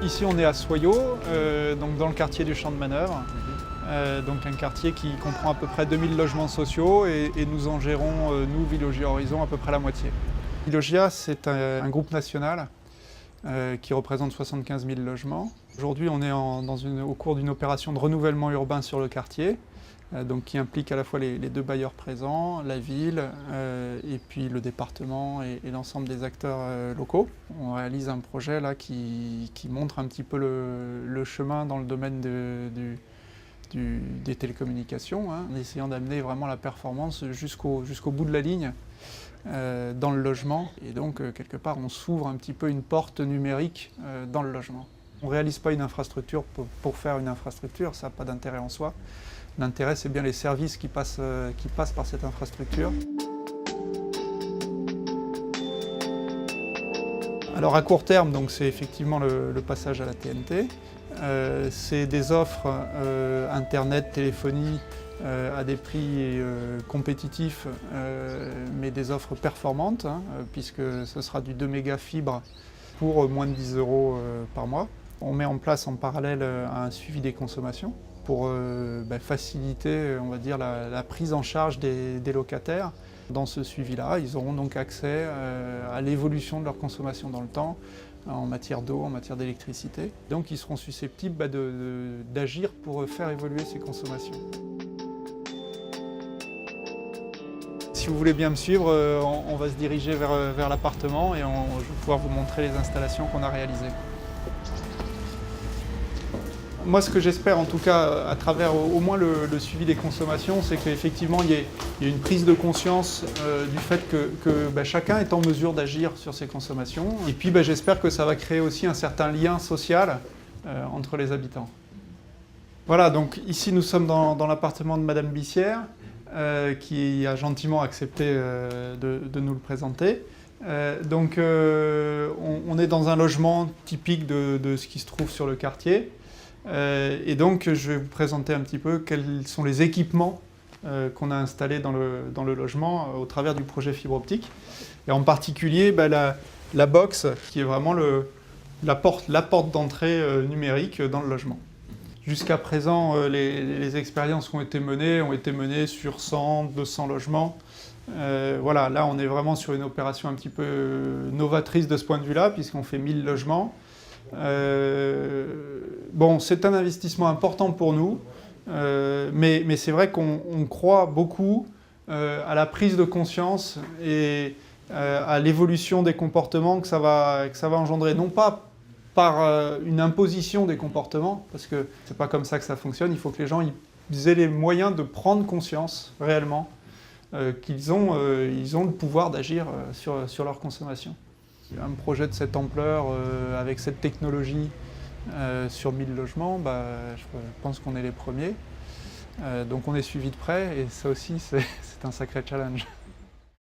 Ici on est à Soyaux, donc dans le quartier du Champ de Manœuvre, donc un quartier qui comprend à peu près 2000 logements sociaux et nous en gérons, nous, Veolia Horizon, à peu près la moitié. Veolia, c'est un groupe national qui représente 75 000 logements. Aujourd'hui on est au cours d'une opération de renouvellement urbain sur le quartier, donc qui implique à la fois les deux bailleurs présents, la ville et puis le département et l'ensemble des acteurs locaux. On réalise un projet là qui montre un petit peu le chemin dans le domaine des télécommunications, en essayant d'amener vraiment la performance jusqu'au bout de la ligne dans le logement. Et donc quelque part on s'ouvre un petit peu une porte numérique dans le logement. On ne réalise pas une infrastructure pour faire une infrastructure, ça n'a pas d'intérêt en soi. L'intérêt, c'est bien les services qui passent par cette infrastructure. Alors à court terme, c'est effectivement le passage à la TNT. C'est des offres Internet, téléphonie à des prix compétitifs, mais des offres performantes, puisque ce sera du 2 mégas fibre pour moins de 10 € par mois. On met en place en parallèle un suivi des consommations pour faciliter, on va dire, la prise en charge des locataires. Dans ce suivi-là, ils auront donc accès à l'évolution de leur consommation dans le temps, en matière d'eau, en matière d'électricité. Donc ils seront susceptibles d'agir pour faire évoluer ces consommations. Si vous voulez bien me suivre, on va se diriger vers l'appartement et je vais pouvoir vous montrer les installations qu'on a réalisées. Moi, ce que j'espère, en tout cas, à travers au moins le suivi des consommations, c'est qu'effectivement, il y ait une prise de conscience du fait que chacun est en mesure d'agir sur ses consommations. Et puis, j'espère que ça va créer aussi un certain lien social entre les habitants. Voilà, donc ici, nous sommes dans l'appartement de Madame Bissière, qui a gentiment accepté de nous le présenter. On est dans un logement typique de ce qui se trouve sur le quartier. Et donc je vais vous présenter un petit peu quels sont les équipements qu'on a installés dans le logement au travers du projet fibre optique. Et en particulier la box qui est vraiment la porte d'entrée numérique dans le logement. Jusqu'à présent, les expériences qui ont été menées sur 100, 200 logements. Voilà, là on est vraiment sur une opération un petit peu novatrice de ce point de vue-là, puisqu'on fait 1000 logements. C'est un investissement important pour nous, mais c'est vrai qu'on croit beaucoup à la prise de conscience et à l'évolution des comportements que ça va engendrer. Non pas par une imposition des comportements, parce que c'est pas comme ça que ça fonctionne. Il faut que les gens aient les moyens de prendre conscience réellement qu'ils ont le pouvoir d'agir sur leur consommation. Un projet de cette ampleur, avec cette technologie sur 1000 logements, je pense qu'on est les premiers. Donc on est suivi de près et ça aussi c'est un sacré challenge.